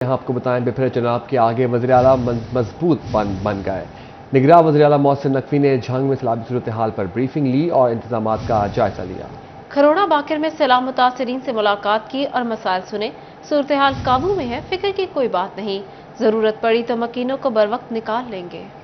यहाँ आपको बताएं बिफरे चुनाव के आगे वज़ीर आला मजबूत बन गए। निगरान वज़ीर आला मोहसिन नकवी ने झंग में सैलाबी सूरत हाल पर ब्रीफिंग ली और इंतजामात का जायजा लिया। खरोड़ा बाकर में सैलाब मुतासिरीन से मुलाकात की और मसाइल सुने। सूरत हाल काबू में है, फिक्र की कोई बात नहीं, जरूरत पड़ी तो मकीनों को बर वक्त निकाल लेंगे।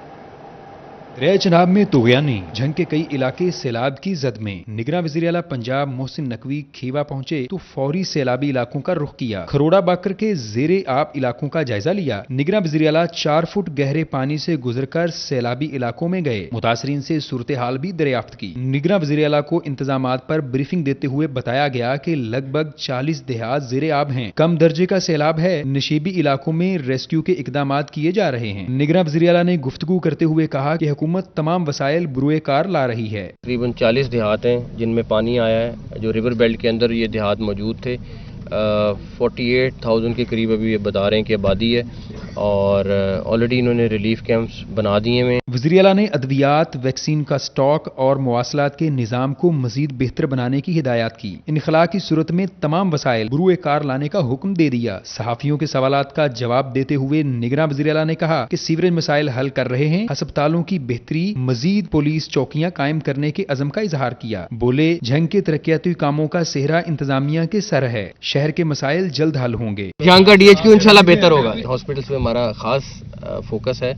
दरिया चनाब में तुगयानी झंग के कई इलाके सैलाब की जद में। निगरान वज़ीर आला पंजाब मोहसिन नकवी खीवा पहुंचे तो फौरी सैलाबी इलाकों का रुख किया। खरोड़ा बाकर के जेरे आब इलाकों का जायजा लिया। निगरान वज़ीर आला 4 फुट गहरे पानी से गुजरकर सैलाबी इलाकों में गए, मुतासरीन से सूरत हाल भी दरियाफ्त की। निगरान वज़ीर आला को इंतजामात पर ब्रीफिंग देते हुए बताया गया कि लगभग 40 देहात जेरे आब हैं, कम दर्जे का सैलाब है, नशीबी इलाकों में रेस्क्यू के इकदाम किए जा रहे हैं। निगरान वज़ीर आला ने गुफ्तगू करते हुए कहा कि हुकूमत तमाम वसाइल बुरुए कार ला रही है। तकरीबन 40 देहात हैं जिनमें पानी आया है, जो रिवर बेल्ट के अंदर ये देहात मौजूद थे। 48,000 के करीब अभी ये बता रहे हैं कि आबादी है और ऑलरेडी इन्होंने रिलीफ कैंप्स बना दिए हैं। वज़ीर आला ने अद्वियात, वैक्सीन का स्टॉक और मवासलात के निज़ाम को मजीद बेहतर बनाने की हिदायत की। इनखला की सूरत में तमाम वसाइल बुरुए कार लाने का हुक्म दे दिया। सहाफ़ियों के सवालात का जवाब देते हुए निगरान वज़ीर आला ने कहा कि सीवरेज मसाइल हल कर रहे हैं, अस्पतालों की बेहतरी, मजीद पुलिस चौकियां कायम करने के अज़म का इजहार किया। बोले, झंग के तरक्याती कामों का सेहरा इंतजामिया के सर है, शहर के मसाइल जल्द हल होंगे। झंग का DHQ इंशाल्लाह बेहतर होगा। हॉस्पिटल्स में हमारा खास फोकस है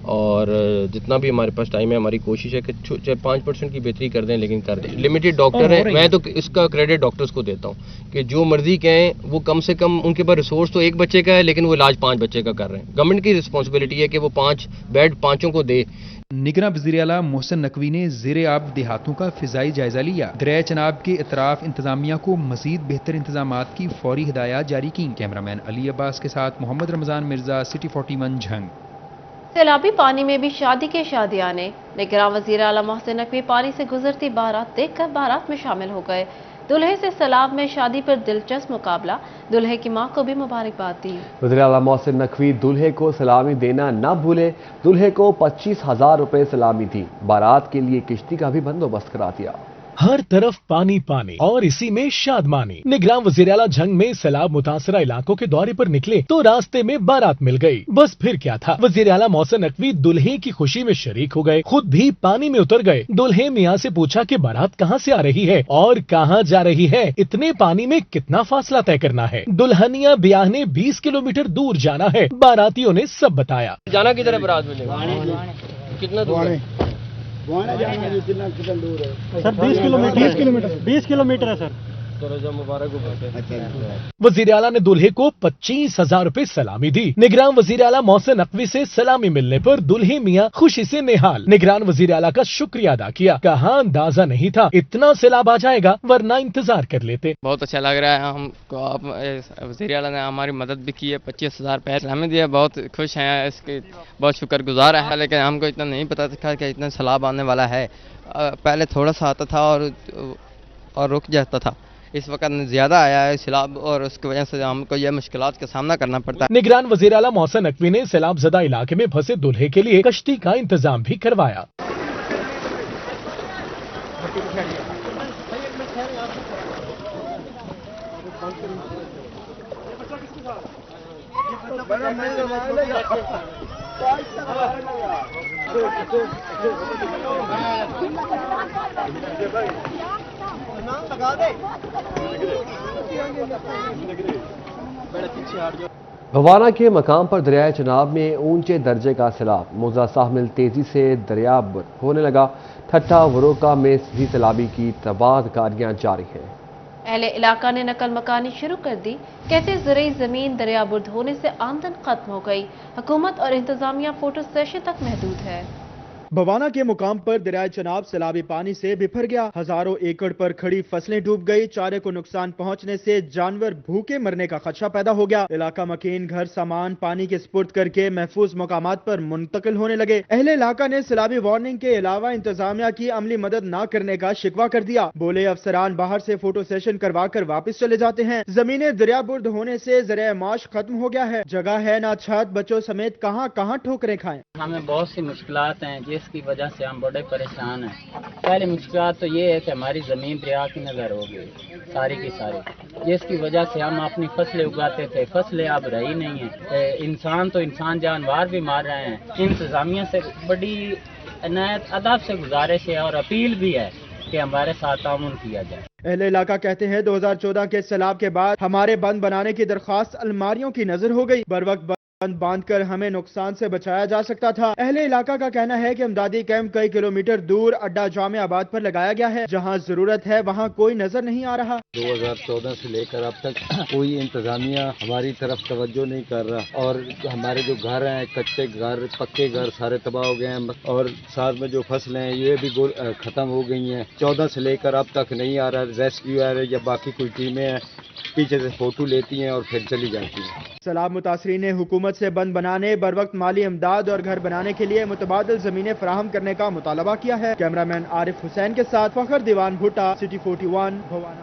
और जितना भी हमारे पास टाइम है हमारी कोशिश है कि 5% की बेहतरी कर दें, लेकिन कर दें। लिमिटेड डॉक्टर हैं, मैं तो इसका क्रेडिट डॉक्टर्स को देता हूं कि जो मर्जी कहें वो कम से कम उनके पास रिसोर्स तो एक बच्चे का है लेकिन वो इलाज 5 बच्चे का कर रहे हैं। गवर्नमेंट की रिस्पॉन्सिबिलिटी है कि वो 5 बेड 5 को दे। निगरान वज़ीर आला मोहसिन नकवी ने ज़ेरे आब देहातों का फिजाई जायजा लिया। दरिया चनाब के इतराफ इंतजामिया को मजीद बेहतर इंतजामात की फौरी हिदायत जारी की। कैमरामैन अली अब्बास के साथ मोहम्मद रमजान मिर्जा, सिटी 41 झंग। सैलाबी पानी में भी शादी के शादियाने। निगरान वज़ीर आला मोहसिन नकवी पानी से गुजरती बारात देखकर बारात में शामिल हो गए। दुल्हे से सैलाब में शादी पर दिलचस्प मुकाबला, दुल्हे की मां को भी मुबारकबाद दी। वज़ीर आला मोहसिन नकवी दुल्हे को सलामी देना न भूले, दुल्हे को 25,000 रुपए सलामी दी। बारात के लिए किश्ती का भी बंदोबस्त करा दिया। हर तरफ पानी पानी और इसी में शादमानी। निगरान वज़ीर आला झंग में सैलाब मुतासरा इलाकों के दौरे पर निकले तो रास्ते में बारात मिल गई। बस फिर क्या था, वज़ीर आला मोहसिन नकवी दुल्हे की खुशी में शरीक हो गए, खुद भी पानी में उतर गए। दुल्हे मियाँ से पूछा कि बारात कहाँ से आ रही है और कहाँ जा रही है, इतने पानी में कितना फासला तय करना है। दुल्हनिया ब्याह ने 20 किलोमीटर दूर जाना है, बारातियों ने सब बताया। जाना किधर है बारात में? कितना दूर है? सर 20 किलोमीटर है सर। वज़ीर आला ने दुल्हे को 25,000 रुपए सलामी दी। निगरान वज़ीर आला मोहसिन नकवी से सलामी मिलने पर दुल्हे मियाँ खुशी से निहाल। निगरान वज़ीर आला का शुक्रिया अदा किया, कहा अंदाजा नहीं था इतना सैलाब आ जाएगा, वरना इंतजार कर लेते। बहुत अच्छा लग रहा है हमको, वज़ीर आला ने हमारी मदद भी की है, 25,000 रुपये सलामी दिया। बहुत खुश हैं, इसके बहुत शुक्रगुजार है। लेकिन हमको इतना नहीं पता था कि इतना सैलाब आने वाला है। पहले थोड़ा सा आता था और रुक जाता था, इस वक्त ज्यादा आया है सैलाब और उसकी वजह से हमको यह मुश्किलात का सामना करना पड़ता है। निगरान वज़ीर आला मोहसिन नकवी ने सैलाब ज़दा इलाके में फंसे दुल्हे के लिए कश्ती का इंतजाम भी करवाया। भवाना के मकाम पर दरियाए चनाब में ऊंचे दर्जे का सैलाब, मोजा साहमिल तेजी से दरियाब होने लगा। ठट्टा वरोका में भी सैलाबी की तबादकारियां जारी हैं। अहले इलाका ने नकल मकानी शुरू कर दी, कहते ज़रूरी ज़मीन दरियाबुर्द होने से आमदन खत्म हो गई। हुकूमत और इंतजामिया फोटो सेशन तक महदूद है। भवाना के मुकाम पर दरिया चनाब सैलाबी पानी से बिफर गया। हजारों एकड़ पर खड़ी फसलें डूब गई। चारे को नुकसान पहुंचने से जानवर भूखे मरने का खदशा पैदा हो गया। इलाका मकीन घर सामान पानी के स्पुर्द करके महफूज मकामात पर मुंतकिल होने लगे। अहले इलाका ने सैलाबी वार्निंग के अलावा इंतजामिया की अमली मदद न करने का शिकवा कर दिया। बोले, अफसरान बाहर से फोटो सेशन करवा कर वापस चले जाते हैं। जमीनें दरियाबुर्द होने से ज़रिया माश खत्म हो गया है। जगह है ना छत, बच्चों समेत कहां कहां ठोकरें खाएं। ہمیں بہت سی مشکلات ہیں جس کی وجہ سے ہم بڑے پریشان ہیں۔ پہلی مشکلات تو یہ ہے کہ ہماری زمین دریا کی نظر ہو گئی ساری کی ساری، جس کی وجہ سے ہم اپنی فصلیں اگاتے تھے، فصلیں اب رہی نہیں ہیں۔ انسان تو انسان جانور بھی مار رہے ہیں۔ انتظامیہ سے بڑی عنایت ادب سے گزارش ہے اور اپیل بھی ہے کہ ہمارے ساتھ تعاون کیا جائے۔ اہل علاقہ کہتے ہیں 2014 کے سیلاب کے بعد ہمارے بند بنانے کی درخواست الماریوں کی نظر ہو گئی، بروقت بند باندھ کر ہمیں نقصان سے بچایا جا سکتا تھا۔ اہل علاقہ کا کہنا ہے کہ امدادی کیمپ کئی کلومیٹر دور اڈا جامع آباد پر لگایا گیا ہے، جہاں ضرورت ہے وہاں کوئی نظر نہیں آ رہا۔ 2014 سے لے کر اب تک کوئی انتظامیہ ہماری طرف توجہ نہیں کر رہا، اور ہمارے جو گھر ہیں، کچے گھر پکے گھر سارے تباہ ہو گئے ہیں، اور ساتھ میں جو فصلیں ہیں یہ بھی ختم ہو گئی ہیں۔ 14 سے لے کر اب تک نہیں آ رہا ریسکیو یا باقی کوئی ٹیمیں ہیں، پیچھے سے فوٹو لیتی ہیں اور پھر چلی جاتی ہیں۔ سیلاب متاثرین نے حکومت سے بند بنانے، بروقت مالی امداد اور گھر بنانے کے لیے متبادل زمینیں فراہم کرنے کا مطالبہ کیا ہے۔ کیمرامین عارف حسین کے ساتھ فخر دیوان بھٹا، سٹی 41 بھوانا۔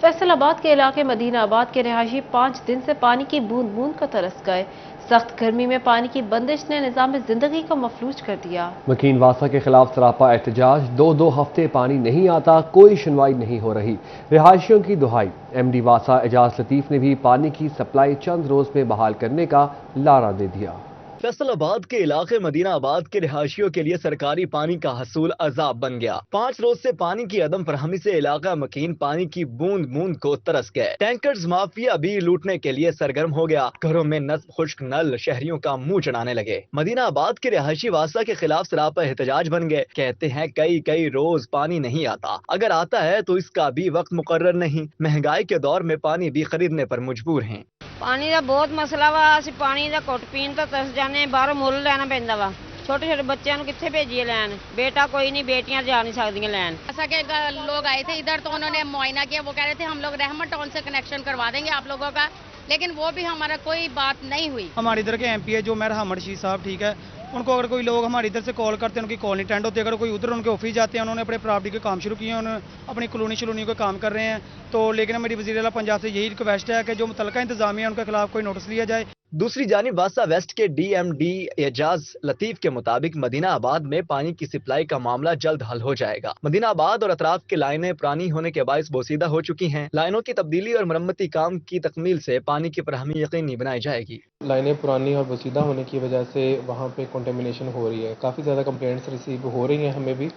فیصل آباد کے علاقے مدینہ آباد کے رہائشی 5 دن سے پانی کی بوند بوند کو ترس گئے۔ سخت گرمی میں پانی کی بندش نے نظام زندگی کو مفلوج کر دیا۔ مکین واسا کے خلاف سراپا احتجاج، دو ہفتے پانی نہیں آتا، کوئی سنوائی نہیں ہو رہی، رہائشیوں کی دہائی۔ ایم ڈی واسا اعجاز لطیف نے بھی پانی کی سپلائی چند روز میں بحال کرنے کا لارا دے دیا۔ فیصل آباد کے علاقے مدینہ آباد کے رہائشیوں کے لیے سرکاری پانی کا حصول عذاب بن گیا۔ 5 روز سے پانی کی عدم فراہمی سے علاقہ مکین پانی کی بوند بوند کو ترس گئے۔ ٹینکرز مافیا بھی لوٹنے کے لیے سرگرم ہو گیا۔ گھروں میں نصب خشک نل شہریوں کا منہ چڑھانے لگے۔ مدینہ آباد کے رہائشی واسا کے خلاف سراپا احتجاج بن گئے۔ کہتے ہیں کئی روز پانی نہیں آتا، اگر آتا ہے تو اس کا بھی وقت مقرر نہیں۔ مہنگائی کے دور میں پانی بھی خریدنے پر مجبور ہیں۔ پانی کا بہت مسئلہ وا، اسی پانی کا گھٹ پین تو ترس جانے، باہر مل لینا پیندا وا۔ چھوٹے چھوٹے بچوں کتنے بھیجیے لین، بیٹا کوئی نہیں، بیٹیاں جا نہیں سکتی لین۔ ایسا کہ لوگ آئے تھے ادھر تو انہوں نے معائنہ کیا، وہ کہہ رہے تھے ہم لوگ رحمت ٹاؤن سے کنیکشن کروا دیں گے آپ لوگوں کا، لیکن وہ بھی ہمارا کوئی بات نہیں ہوئی۔ ہمارے ادھر کے ایم پی ہے جو میر حامد شیخ صاحب، ٹھیک ہے، ان کو اگر کوئی لوگ ہماری ادھر سے کال کرتے ہیں ان کی کال نہیں اٹینڈ ہوتی، اگر کوئی ادھر ان کے آفس جاتے ہیں، انہوں نے اپنے پراپرٹی کے کام شروع کیے ہیں، انہوں نے اپنی کالونی کو کام کر رہے ہیں، تو لیکن میری وزیر اعلیٰ پنجاب سے یہی ریکویسٹ ہے کہ جو متعلقہ انتظامیہ ہے ان کے خلاف کوئی نوٹس لیا جائے۔ دوسری جانب واسا ویسٹ کے ڈی ایم ڈی اعجاز لطیف کے مطابق مدینہ آباد میں پانی کی سپلائی کا معاملہ جلد حل ہو جائے گا۔ مدینہ آباد اور اطراف کی لائنیں پرانی ہونے کے باعث بوسیدہ ہو چکی ہیں۔ لائنوں کی تبدیلی اور مرمتی کام کی تکمیل سے پانی کی فراہمی یقینی بنائی جائے گی۔ لائنیں پرانی اور بوسیدہ ہونے کی وجہ سے وہاں پہ کنٹامینیشن ہو رہی ہے، کافی زیادہ کمپلینٹس ریسیو ہو رہی ہیں ہمیں بھی،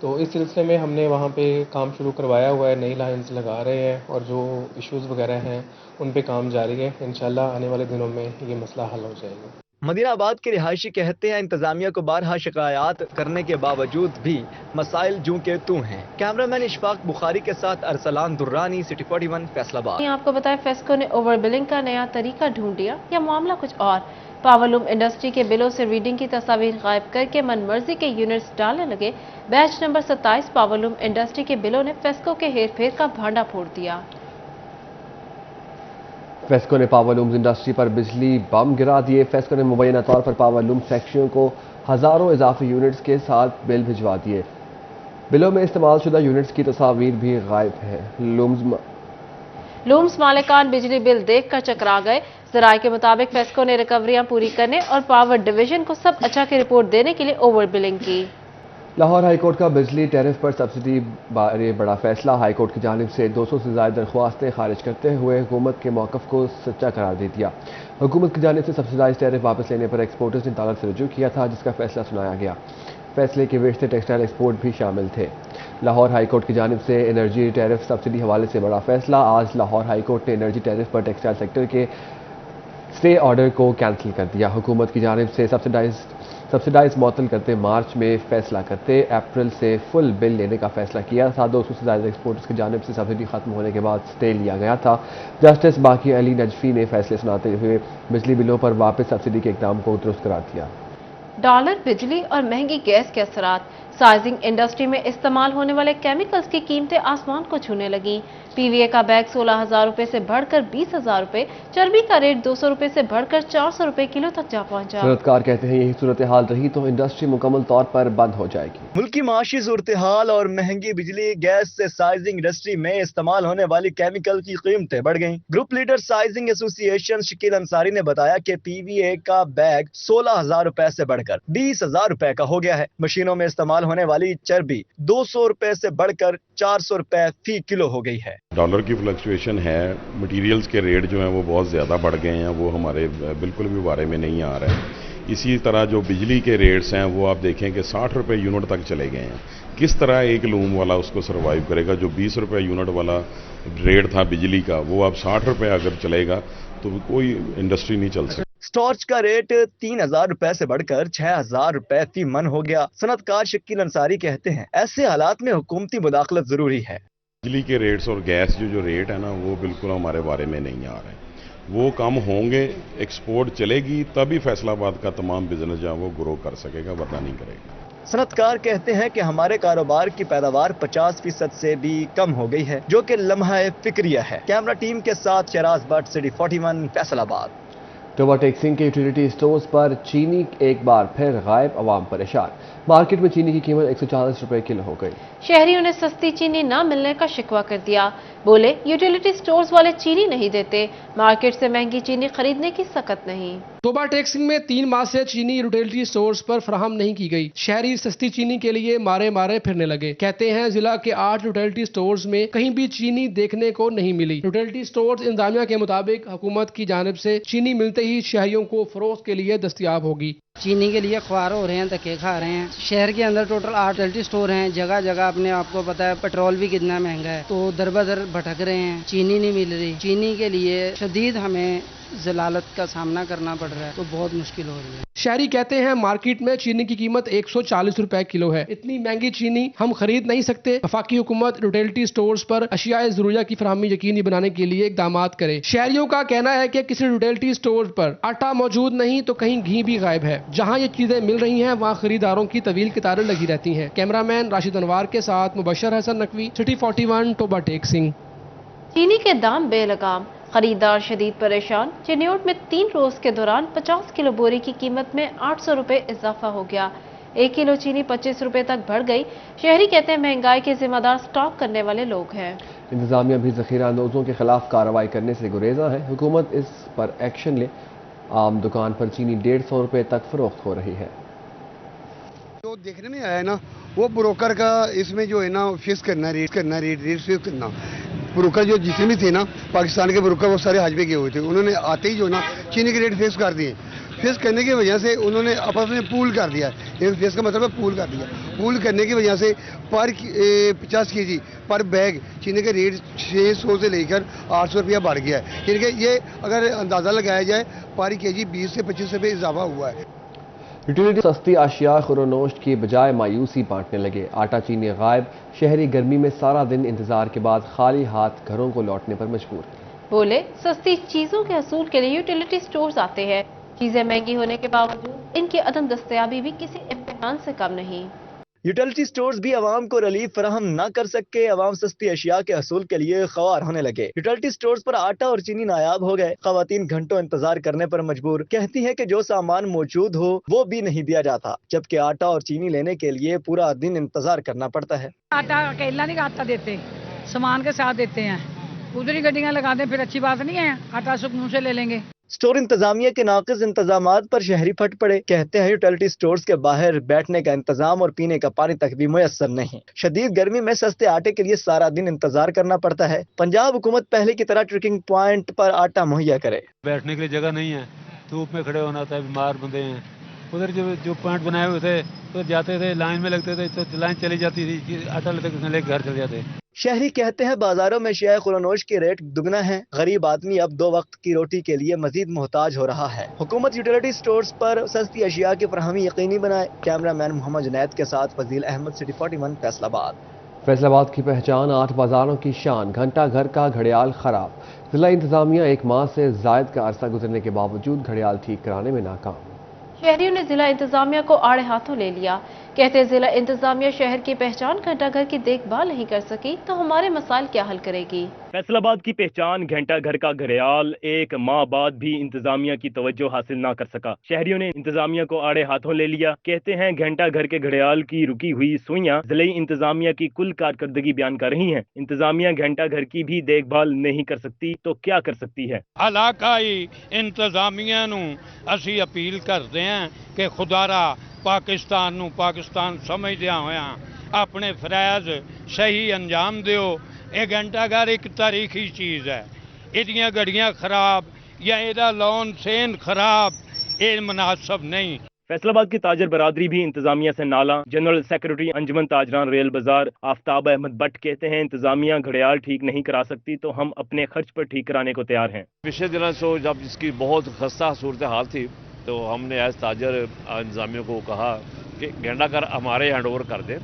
تو اس سلسلے میں ہم نے وہاں پہ کام شروع کروایا ہوا ہے، نئی لائنز لگا رہے ہیں اور جو ایشوز وغیرہ ہیں ان پہ کام جاری ہے۔ انشاءاللہ آنے والے دنوں میں یہ مسئلہ حل ہو جائے گا۔ مدینہ آباد کے رہائشی کہتے ہیں انتظامیہ کو بارہا شکایات کرنے کے باوجود بھی مسائل جوں کے توں ہیں۔ کیمرامین اشفاق بخاری کے ساتھ ارسلان درانی، سٹی 41 فیصل آباد۔ آپ کو بتائیں فیسکو نے اوور بلنگ کا نیا طریقہ ڈھونڈ لیا یا معاملہ کچھ اور؟ پاورلوم انڈسٹری کے بلوں سے ریڈنگ کی تصاویر غائب کر کے من مرضی کے یونٹس ڈالنے لگے۔ بیچ نمبر 27 پاورلوم انڈسٹری کے بلوں نے فیسکو کے ہیر پھیر کا بھانڈا پھوڑ دیا۔ فیسکو نے پاور لومز انڈسٹری پر بجلی بم گرا دیے۔ فیسکو نے مبینہ طور پر پاور لوم فیکٹریوں کو ہزاروں اضافی یونٹس کے ساتھ بل بھجوا دیے۔ بلوں میں استعمال شدہ یونٹس کی تصاویر بھی غائب ہیں۔ لومز مالکان بجلی بل دیکھ کر چکرا گئے۔ ذرائع کے مطابق فیسکو نے ریکوریاں پوری کرنے اور پاور ڈویژن کو سب اچھا کی رپورٹ دینے کے لیے اوور بلنگ کی۔ لاہور ہائی کورٹ کا بجلی ٹیرف پر سبسڈی بارے بڑا فیصلہ۔ ہائی کورٹ کی جانب سے 200 سے زائد درخواستیں خارج کرتے ہوئے حکومت کے موقف کو سچا قرار دے دیا۔ حکومت کی جانب سے سبسڈائز ٹیرف واپس لینے پر ایکسپورٹرز نے عدالت سے رجوع کیا تھا، جس کا فیصلہ سنایا گیا۔ فیصلے کے بیشتر ٹیکسٹائل ایکسپورٹ بھی شامل تھے۔ لاہور ہائی کورٹ کی جانب سے انرجی ٹیرف سبسڈی حوالے سے بڑا فیصلہ۔ آج لاہور ہائی کورٹ نے انرجی ٹیرف پر ٹیکسٹائل سیکٹر کے اسٹے آرڈر کو کینسل کر دیا۔ حکومت کی جانب سے سبسڈائز معطل کرتے مارچ میں فیصلہ کرتے اپریل سے فل بل لینے کا فیصلہ کیا تھا۔ 200 سے زائد ایکسپورٹرز کی جانب سے سبسڈی ختم ہونے کے بعد اسٹے لیا گیا تھا۔ جسٹس باقی علی نجفی نے فیصلے سناتے ہوئے بجلی بلوں پر واپس سبسڈی کے اقدام کو درست قرار دیا۔ ڈالر، بجلی اور مہنگی گیس کے اثرات۔ साइजिंग इंडस्ट्री में इस्तेमाल होने वाले केमिकल्स की कीमतें आसमान को छूने लगी। पीवीए का बैग 16,000 रुपए से बढ़कर 20,000 रुपए, चर्बी का रेट 200 रुपए से बढ़कर 400 रुपए किलो तक जा पहुंचा। सनअतकार कहते हैं यही सूरत हाल रही तो इंडस्ट्री मुकम्मल तौर पर बंद हो जाएगी। मुल्क की माशी सूरत हाल और महंगी बिजली गैस से साइजिंग इंडस्ट्री में इस्तेमाल होने वाली केमिकल की कीमतें बढ़ गईं। Group leader sizing association Shakeel Ansari ने बताया कि पीवीए का बैग 16,000 रुपए से बढ़कर 20,000 रुपए का हो गया है। मशीनों में इस्तेमाल होने वाली चर्बी 200 रुपए से बढ़कर 400 रुपए फी किलो हो गई है। डॉलर की फ्लक्चुएशन है, मटेरियल्स के रेट जो हैं वो बहुत ज़्यादा बढ़ गए हैं, वो हमारे बिल्कुल भी बारे में नहीं आ रहे हैं। इसी तरह जो बिजली के रेट्स हैं वो आप देखें कि 60 रुपए यूनिट तक चले गए हैं। किस तरह एक लूम वाला उसको सर्वाइव करेगा? जो 20 रुपए यूनिट वाला रेट था बिजली का, वो अब 60 रुपए अगर चलेगा तो कोई इंडस्ट्री नहीं चल सकती। स्टॉर्च का रेट 3,000 रुपए से बढ़कर 6,000 रुपए फी मन हो गया। सनअतकार शकील अंसारी कहते हैं ऐसे हालात में हुकूमती मुदाखलत जरूरी है। बिजली के रेट्स और गैस जो रेट है ना वो बिल्कुल हमारे बारे में नहीं आ रहे हैं। वो कम होंगे, एक्सपोर्ट चलेगी, तभी फैसलाबाद का तमाम बिजनेस जहाँ वो ग्रो कर सकेगा, वरना नहीं करेगा। सनअतकार कहते हैं कि हमारे कारोबार की पैदावार 50% से भी कम हो गई है, जो कि लम्हा फिक्रिया है। कैमरा टीम के साथ शराज भट्ट, सिटी 41, फैसलाबाद। टोबा टेक्सिंग के यूटिलिटी स्टोर्स पर चीनी एक बार फिर गायब, अवाम परेशान। मार्केट में चीनी की कीमत 140 रुपए किलो हो गई। शहरियों ने सस्ती चीनी न मिलने का शिकवा कर दिया। बोले यूटिलिटी स्टोर्स वाले चीनी नहीं देते, मार्केट से महंगी चीनी खरीदने की सकत नहीं। टोबा टेक्सिंग में 3 माह से चीनी यूटिलिटी स्टोर्स पर फराहम नहीं की गई। शहरी सस्ती चीनी के लिए मारे मारे फिरने लगे। कहते हैं जिला के 8 यूटिलिटी स्टोर्स में कहीं भी चीनी देखने को नहीं मिली। यूटिलिटी स्टोर्स इंतजामिया के मुताबिक हुकूमत की जानिब से चीनी मिलते ही शहरियों को फरोख्त के लिए दस्तयाब होगी। चीनी के लिए ख्वार हो रहे हैं, धक्के खा रहे हैं। शहर के अंदर टोटल 8 यूटिलिटी स्टोर हैं। जगह जगह अपने आपको पता है पेट्रोल भी कितना महंगा है, तो दर बदर भटक रहे हैं। चीनी नहीं मिल रही। चीनी के लिए शदीद हमें जलालत का सामना करना पड़ रहा है, तो बहुत मुश्किल हो रही है। शहरी कहते हैं मार्केट में चीनी की कीमत 140 रुपए किलो है। इतनी महंगी चीनी हम खरीद नहीं सकते। वफाकी हुकूमत यूटिलिटी स्टोर्स पर अशियाए ज़रूरिया की फराहमी यकीनी बनाने के लिए इकदाम करे। शहरियों का कहना है कि किसी यूटिलिटी स्टोर पर आटा मौजूद नहीं तो कहीं घी भी गायब है। जहाँ ये चीजें मिल रही हैं वहाँ खरीदारों की तवील कतारें लगी रहती हैं। कैमरामैन राशिद अनवार के साथ मुबशर हसन नकवी, सिटी 41, टोबा टेक्सिंग। चीनी के दाम बेलगाम, खरीदार शदीद परेशान। चिन्योट में 3 रोज के दौरान 50 किलो बोरी की कीमत में 800 रुपए इजाफा हो गया। 1 किलो चीनी 25 रुपए तक बढ़ गई। शहरी कहते हैं महंगाई के जिम्मेदार स्टॉक करने वाले लोग हैं। इंतजामिया भी जखीरा अंदोजों के खिलाफ कार्रवाई करने से गुरेजा है। हुकूमत इस पर एक्शन ले। आम दुकान पर चीनी 150 रुपए तक फरोख्त हो रही है। जो देखने में आया ना वो ब्रोकर का इसमें जो है ना फिक्स करना, रेट फिक्स करना। ब्रोकर जो जितने भी थे ना पाकिस्तान के ब्रोकर वो सारे हज पे गए हुए थे। उन्होंने आते ही जो ना चीनी के रेट फिक्स कर दिए। फिक्स करने की वजह से उन्होंने आपस में पूल कर दिया। फिक्स का मतलब है पूल कर दिया। पूल करने की वजह से पर 50 केजी पर बैग चीनी का रेट 600 से लेकर 800 रुपया बढ़ गया है। यानी कि ये अगर अंदाज़ा लगाया जाए पर केजी 20 से 25 रुपये इजाफा हुआ है। यूटिलिटी सस्ती अशिया खुरोनोश्त की बजाय मायूसी बांटने लगे। आटा चीनी गायब। शहरी गर्मी में सारा दिन इंतजार के बाद खाली हाथ घरों को लौटने पर मजबूर। बोले सस्ती चीजों के हसूल के लिए यूटिलिटी स्टोर्स आते हैं। चीजें महंगी होने के बावजूद इनकी अदम दस्तयाबी भी किसी इम्तिहान से कम नहीं। यूटिलिटी स्टोर्स भी आवाम को रिलीफ फराहम न कर सके। आवाम सस्ती अशिया के हसूल के लिए ख्वार होने लगे। यूटिलिटी स्टोर्स पर आटा और चीनी नायाब हो गए। खवातीन घंटों इंतजार करने पर मजबूर। कहती है कि जो सामान मौजूद हो वो भी नहीं दिया जाता, जबकि आटा और चीनी लेने के लिए पूरा दिन इंतजार करना पड़ता है। आटा अकेला नहीं आटा देते, सामान के साथ देते हैं। उधर ही गड्डियां लगा दें, फिर अच्छी बात नहीं है। आटा सुकून से ले लेंगे। स्टोर इंतजामिया के नाकिस इंतजामात पर शहरी फट पड़े। कहते हैं यूटिलिटी स्टोर्स के बाहर बैठने का इंतजाम और पीने का पानी तक भी मुयस्सर नहीं। शदीद गर्मी में सस्ते आटे के लिए सारा दिन इंतजार करना पड़ता है। पंजाब हुकूमत पहले की तरह ट्रैकिंग पॉइंट पर आटा मुहैया करे। बैठने के लिए जगह नहीं है, धूप में खड़े होना होता है, बीमार बंदे हैं। उधर जो पॉइंट बनाए हुए थे तो जाते थे, लाइन में लगते थे तो लाइन चली जाती थी, आटा लेके घर चले जाते। शहरी कहते हैं बाजारों में शेयर खुरोनोश के रेट दुगना है। गरीब आदमी अब 2 वक्त की रोटी के लिए मजीद मोहताज हो रहा है। हुकूमत यूटिलिटी स्टोर्स पर सस्ती अशिया की फराहमी यकीनी बनाए। कैमरामैन मोहम्मद जुनैद के साथ फजील अहमद, सिटी 41, फैसलाबाद। फैसलाबाद की पहचान 8 बाजारों की शान। घंटा घर का घड़ियाल खराब। जिला इंतजामिया 1 माह से जायद का अरसा गुजरने के बावजूद घड़ियाल ठीक कराने में नाकाम। शहरियों ने जिला इंतजामिया को आड़े हाथों ले लिया। कहते जिला इंतजामिया शहर की पहचान घंटाघर की देखभाल नहीं कर सकी तो हमारे मसाइल क्या हल करेगी। फैसलाबाद की पहचान घंटाघर का घड़ियाल एक माह बाद भी इंतजामिया की तवज्जो हासिल ना कर सका। शहरियों ने इंतजामिया को आड़े हाथों ले लिया। कहते हैं घंटाघर के घड़ियाल की रुकी हुई सुइयां जिले इंतजामिया की कुल कारकर्दगी बयान कर रही हैं। इंतजामिया घंटाघर की भी देखभाल नहीं कर सकती तो क्या कर सकती है। इलाकाई इंतजामिया नूं असी अपील करते हैं कि खुदारा पाकिस्तान नूं पाकिस्तान समझदिया होया अपने फरैज सही अंजाम दिओ। ये घंटाघर एक तारीखी चीज़ है, इहदियां गड्डियां खराब या इहदा लॉन सेन खराब ये मुनासिब नहीं। फैसलाबाद की ताजर बरादरी भी इंतजामिया से नाला। जनरल सेक्रेटरी अंजुमन ताजरान रेल बाजार आफ्ताब अहमद भट्ट कहते हैं इंतजामिया घड़ियाल ठीक नहीं करा सकती तो हम अपने खर्च पर ठीक कराने को तैयार हैं। पिछले दिनों से जब इसकी बहुत खस्ता सूरत हाल थी तो हमने एज ताजर इंतजामिया को कहा कि घंटाघर हमारे हैंड ओवर कर दें,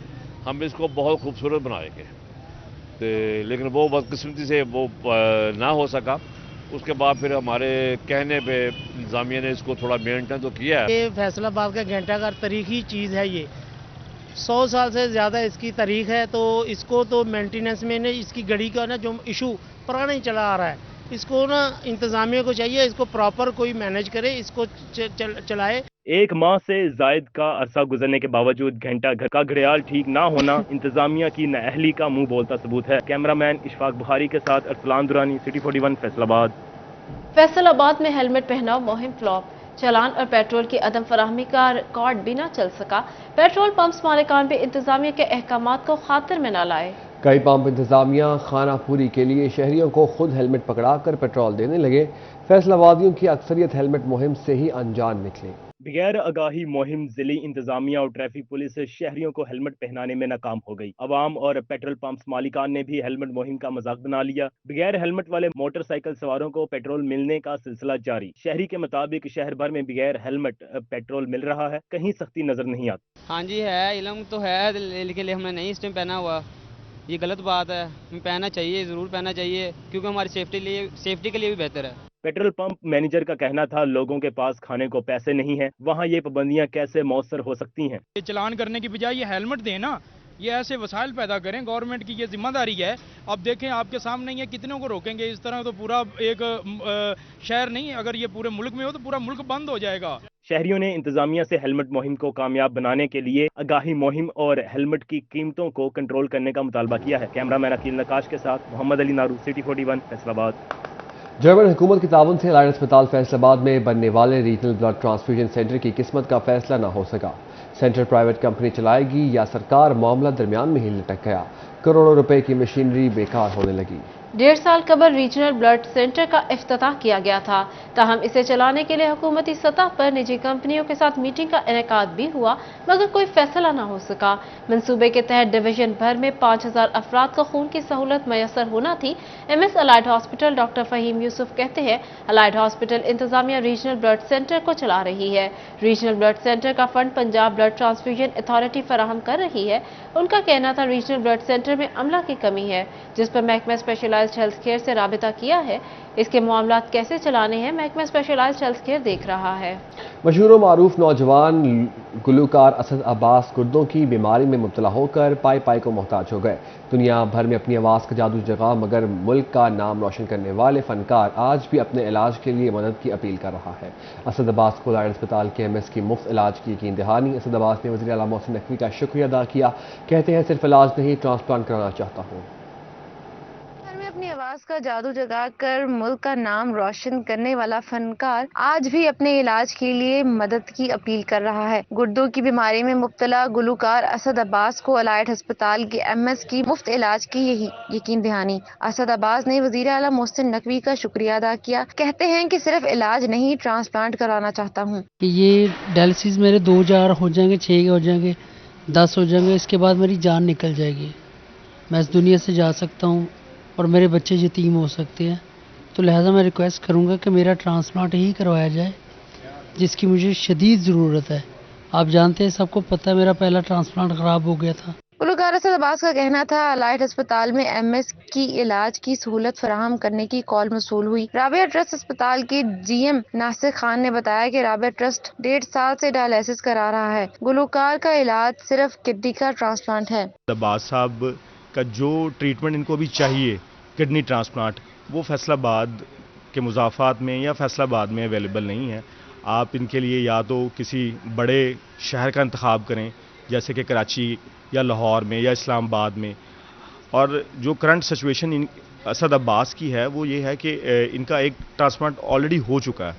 हम इसको बहुत खूबसूरत बनाएंगे। तो लेकिन वो बदकिस्मती से वो ना हो सका। उसके बाद फिर हमारे कहने पे इंतजामिया ने इसको थोड़ा मेंटेन तो किया है। ये फैसलाबाद का घंटाघर तारीखी चीज़ है, ये 100 साल से ज़्यादा इसकी तारीख है, तो इसको तो मेंटेनेंस में ने इसकी गड़ी का ना जो इशू पुराना ही चला आ रहा है, इसको ना इंतजामिया को चाहिए इसको प्रॉपर कोई मैनेज करे, इसको चलाए। एक माह से जायद का अरसा गुजरने के बावजूद घंटाघर का घड़ियाल ठीक ना होना इंतजामिया की नाअहली का मुंह बोलता सबूत है। कैमरामैन इशफाक बुखारी के साथ अरसलान दुरानी, सिटी 41 फैसलाबाद। फैसलाबाद में हेलमेट पहनाओ मुहिम फ्लॉप। चालान और पेट्रोल की अदम फराहमी का रिकॉर्ड भी न चल सका। पेट्रोल पंप्स मालिकान भी इंतजामिया के अहकामात को खातिर में न लाए। कई पंप इंतजामिया खाना पूरी के लिए शहरियों को खुद हेलमेट पकड़ा कर पेट्रोल देने लगे। फैसलाबादियों की अक्सरियत हेलमेट मुहिम से ही अनजान निकले। बगैर आगाही मुहिम जिली इंतजामिया और ट्रैफिक पुलिस शहरियों को हेलमेट पहनाने में नाकाम हो गई। अवाम और पेट्रोल पंप्स मालिकान ने भी हेलमेट मुहिम का मजाक बना लिया। बगैर हेलमेट वाले मोटरसाइकिल सवारों को पेट्रोल मिलने का सिलसिला जारी। शहरी के मुताबिक शहर भर में बगैर हेलमेट पेट्रोल मिल रहा है, कहीं सख्ती नजर नहीं आती। हाँ जी है, इल्म तो है, लेकिन हमने नहीं इस टाइम पहना हुआ, ये गलत बात है। हमें पहनना चाहिए, ज़रूर पहनना चाहिए, क्योंकि हमारी सेफ्टी के लिए भी बेहतर है। पेट्रोल पंप मैनेजर का कहना था लोगों के पास खाने को पैसे नहीं हैं, वहाँ ये पाबंदियाँ कैसे मौसर हो सकती हैं। ये चलान करने की बजाय ये हेलमेट देना, ये ऐसे वसाइल पैदा करें, गवर्नमेंट की ये जिम्मेदारी है। अब देखें आपके सामने ही है, कितनों को रोकेंगे। इस तरह तो पूरा एक शहर नहीं, अगर ये पूरे मुल्क में हो तो पूरा मुल्क बंद हो जाएगा। शहरियों ने इंतजामिया से हेलमेट मुहिम को कामयाब बनाने के लिए आगाही मुहिम और हेलमेट की कीमतों को कंट्रोल करने का मुतालबा किया है। कैमरामैन अकील नकाश के साथ मोहम्मद अली नारू, सिटी 41 फैसलाबाद। जर्मन हुकूमत के ताउन से अलायड अस्पताल फैसलाबाद में बनने वाले रीजनल ब्लड ट्रांसफ्यूजन सेंटर की किस्मत का फैसला न हो सका। सेंटर प्राइवेट कंपनी चलाएगी या सरकार, मामला दरमियान में ही लटक गया। करोड़ों रुपए की मशीनरी बेकार होने लगी। 1.5 साल कबल रीजनल ब्लड सेंटर का इफ्तिताह किया गया था, ताहम इसे चलाने के लिए हुकूमती सतह पर निजी कंपनियों के साथ मीटिंग का इनेकाद भी हुआ, मगर कोई फैसला न हो सका। मंसूबे के तहत डिवीजन भर में 5000 अफराद को खून की सहूलत मैसर होना थी। MS allied hospital doctor Fahim Yusuf कहते हैं अलाइड हॉस्पिटल इंतजामिया रीजनल ब्लड सेंटर को चला रही है। रीजनल ब्लड सेंटर का fund Punjab blood transfusion authority फराहम कर रही है। उनका कहना था रीजनल ब्लड सेंटर में अमला की कमी है, जिस पर महकमा स्पेशलाइज्ड हेल्थ केयर से राबिता किया है। इसके मामलात कैसे चलाने हैं महकमा स्पेशलाइज्ड हेल्थ केयर देख रहा है। मशहूर व मारूफ नौजवान गुलूकार असद अब्बास गुर्दों की बीमारी में मुब्तला होकर पाई पाई को मोहताज हो गए। दुनिया भर में अपनी आवाज़ का जादू जगह, मगर मुल्क का नाम रोशन करने वाले फनकार आज भी अपने इलाज के लिए मदद की अपील कर रहा है। असद अब्बास को अलाइड अस्पताल के MS की मुफ्त इलाज की यकीन दहानी। असद अब्बास ने वज़ीर आला मोहसिन नकवी का शुक्रिया अदा किया। कहते हैं सिर्फ इलाज नहीं, ट्रांसप्लांट कराना चाहता हूँ। अपनी आवाज का जादू जगाकर मुल्क का नाम रोशन करने वाला फनकार आज भी अपने इलाज के लिए मदद की अपील कर रहा है। गुर्दों की बीमारी में मुब्तला गुलूकार असद अब्बास को अलाइड अस्पताल के MS की मुफ्त इलाज की यही यकीन दहानी। असद अब्बास ने वज़ीर आला मोहसिन नकवी का शुक्रिया अदा किया। कहते हैं कि सिर्फ इलाज नहीं, ट्रांसप्लांट कराना चाहता हूँ। ये डायलिसिस मेरे 2000 हो जाएंगे, 6 हो जाएंगे, 10 हो जाएंगे, इसके बाद मेरी जान निकल जाएगी। मैं इस दुनिया से जा सकता हूँ और मेरे बच्चे यतीम हो सकते हैं। तो लिहाजा मैं रिक्वेस्ट करूंगा कि मेरा ट्रांसप्लांट ही करवाया जाए, जिसकी मुझे शदीद ज़रूरत है। आप जानते हैं, सबको पता है, मेरा पहला ट्रांसप्लांट ख़राब हो गया था। गुलूकार गुलकार असद अब्बास का कहना था अलाइट अस्पताल में MS की इलाज की सहूलत फराहम करने की कॉल मसूल हुई। राबिया ट्रस्ट अस्पताल के GM नासिर खान ने बताया कि राबिया ट्रस्ट 1.5 साल से डायलिसिस करा रहा है। गुलकार का इलाज सिर्फ किडनी का ट्रांसप्लांट है। अब्बास साहब का जो ट्रीटमेंट इनको अभी चाहिए किडनी ट्रांसप्लांट, वो फैसलाबाद के मुज़ाफ़ात में या फैसलाबाद में अवेलेबल नहीं है। आप इनके लिए या तो किसी बड़े शहर का इंतखाब करें जैसे कि कराची या लाहौर में या इस्लामाबाद में। और जो करंट सिचुएशन असद अब्बास की है वो ये है कि इनका एक ट्रांसप्लांट ऑलरेडी हो चुका है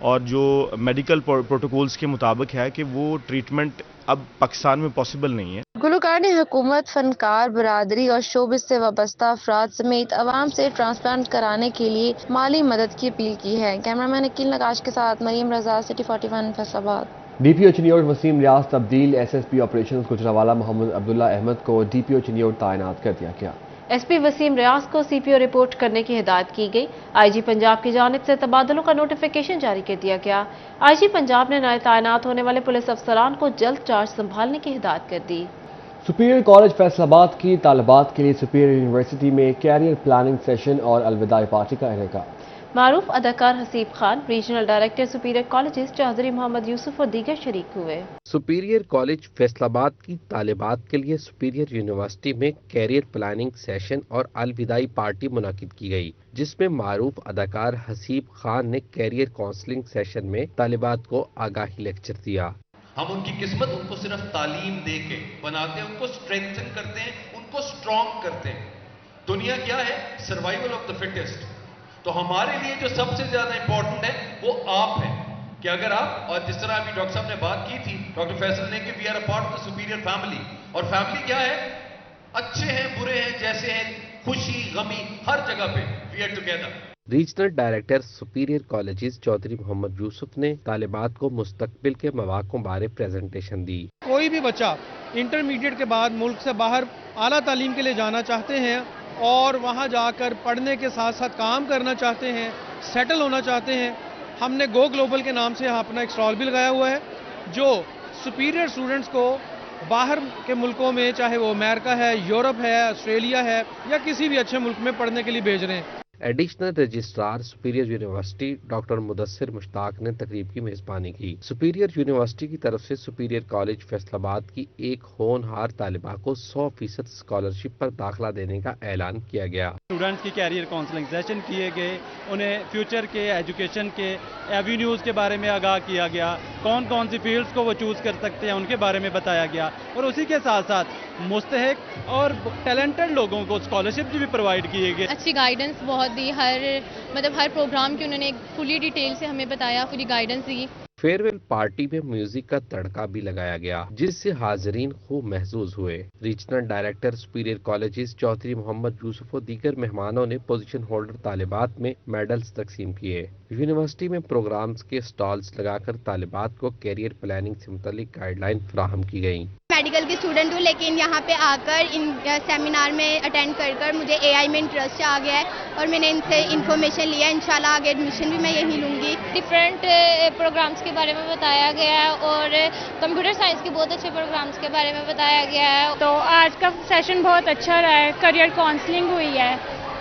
और जो मेडिकल प्रोटोकॉल्स के मुताबिक है कि वो ट्रीटमेंट अब पाकिस्तान में पॉसिबल नहीं है। गुलकार ने हुकूमत, फनकार बरादरी और शोबिस से वाबस्ता अफराद समेत अवाम से ट्रांसप्लांट कराने के लिए माली मदद की अपील की है। कैमरामैन अकील नकाश के साथ मरीम रजा, सिटी 41 फैसलाबाद। DPO चिन्योट वसीम रियाज तब्दील, SSP ऑपरेशन गुजरावाला मोहम्मद अब्दुल्ला अहमद को DPO चिन्योट तैनात कर दिया गया। SP वसीम रियाज को CPO रिपोर्ट करने की हिदायत की गई। IG पंजाब की जानिब से तबादलों का नोटिफिकेशन जारी कर दिया गया। IG पंजाब ने नए तैनात होने वाले पुलिस अफसरान को जल्द चार्ज संभालने की हिदायत कर दी। सुपीरियर कॉलेज फैसलाबाद की तालिबात के लिए सुपीरियर यूनिवर्सिटी में कैरियर प्लानिंग सेशन और अलविदाई पार्टी का इनेका। मारूफ अदाकार Haseeb Khan, regional director Superior Colleges Chaudhry Muhammad Yusuf और दीगर शरीक हुए। सुपीरियर कॉलेज फैसलाबाद की तालिबात के लिए सुपीरियर यूनिवर्सिटी में कैरियर प्लानिंग सेशन और अलविदाई पार्टी मुनाकिद की गई, जिसमें मारूफ अदाकार हसीब खान ने कैरियर काउंसलिंग सेशन में तालिबात को आगाही लेक्चर दिया। हम उनकी किस्मत उनको सिर्फ तालीम दे के बनाते हैं, उनको स्ट्रेंथन करते हैं, उनको स्ट्रॉन्ग करते हैं। दुनिया क्या है? Survival of the fittest. तो हमारे लिए जो सबसे ज्यादा इंपॉर्टेंट है वो आप हैं कि अगर आप, और जिस तरह अभी डॉक्टर साहब ने बात की थी, डॉक्टर फैसल ने, कि we are a part of the Superior family. और फैमिली क्या है? अच्छे हैं, बुरे हैं, जैसे हैं, खुशी गमी, हर जगह पे we are together. Regional director Superior Colleges Chaudhry Muhammad Yusuf ने तालिबात को मुस्तकबिल के मौक़ों बारे प्रेजेंटेशन दी। कोई भी बच्चा इंटरमीडिएट के बाद मुल्क से बाहर आला तालीम के लिए जाना चाहते हैं और वहाँ जाकर पढ़ने के साथ साथ काम करना चाहते हैं, सेटल होना चाहते हैं, हमने गो ग्लोबल के नाम से अपना एक स्टॉल भी लगाया हुआ है जो सुपीरियर स्टूडेंट्स को बाहर के मुल्कों में, चाहे वो अमेरिका है, यूरोप है, ऑस्ट्रेलिया है या किसी भी अच्छे मुल्क में पढ़ने के लिए भेज रहे हैं। Additional registrar superior university doctor Mudassir Mushtaq ने तकरीब की मेजबानी की। सुपीरियर यूनिवर्सिटी की तरफ से सुपीरियर कॉलेज फैसलाबाद की एक होनहार तालिबा को 100% स्कॉलरशिप पर दाखिला देने का ऐलान किया गया। स्टूडेंट्स की कैरियर काउंसलिंग सेशन किए गए, उन्हें फ्यूचर के एजुकेशन के एवेन्यूज़ के बारे में आगाह किया गया, कौन कौन सी फील्ड्स को वो चूज़ कर सकते हैं उनके बारे में बताया गया, और उसी के साथ साथ मुस्तहिक और टैलेंटेड लोगों को स्कॉलरशिप भी प्रोवाइड किए गए। अच्छी गाइडेंस बहुत दी, हर प्रोग्राम की उन्होंने फुली डिटेल से हमें बताया, फुली गाइडेंस दी। फेयरवेल पार्टी में म्यूजिक का तड़का भी लगाया गया, जिससे हाजरीन खूब महसूस हुए। Regional director Superior Colleges Chaudhry Muhammad Yusuf और दीगर मेहमानों ने पोजीशन होल्डर तालिबात में मेडल्स तकसीम किए। यूनिवर्सिटी में प्रोग्राम्स के स्टॉल्स लगाकर तालिबात को कैरियर प्लानिंग से मुतालिक गाइडलाइन फराहम की गयी। मेडिकल की स्टूडेंट हूँ, लेकिन यहाँ पे आकर इन सेमिनार में अटेंड कर मुझे AI में इंटरेस्ट आ गया है और मैंने इनसे इन्फॉर्मेशन लिया। इंशाल्लाह आगे एडमिशन भी मैं यहीं लूँगी। डिफरेंट प्रोग्राम्स के बारे में बताया गया है और कंप्यूटर साइंस के बहुत अच्छे प्रोग्राम्स के बारे में बताया गया है। तो आज का सेशन बहुत अच्छा रहा है, करियर काउंसलिंग हुई है।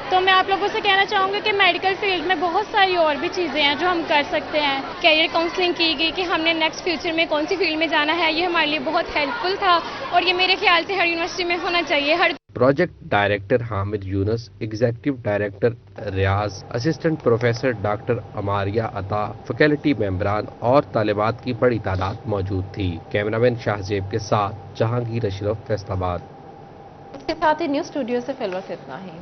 तो मैं आप लोगों से कहना चाहूँगी कि मेडिकल फील्ड में बहुत सारी और भी चीज़ें हैं जो हम कर सकते हैं। कैरियर काउंसलिंग की गई कि हमने नेक्स्ट फ्यूचर में कौन सी फील्ड में जाना है, ये हमारे लिए बहुत हेल्पफुल था और ये मेरे ख्याल से हर यूनिवर्सिटी में होना चाहिए। हर project director Hamid Younus, executive director Riaz, assistant professor doctor Amaria Ata, faculty मेंबरान और तालिबात की बड़ी तादाद मौजूद थी। कैमरामैन शाहजेब के साथ जहांगीर अशरफ, फैसलाबाद। इसके साथ ही न्यूज़ स्टूडियो से फिलहाल इतना ही।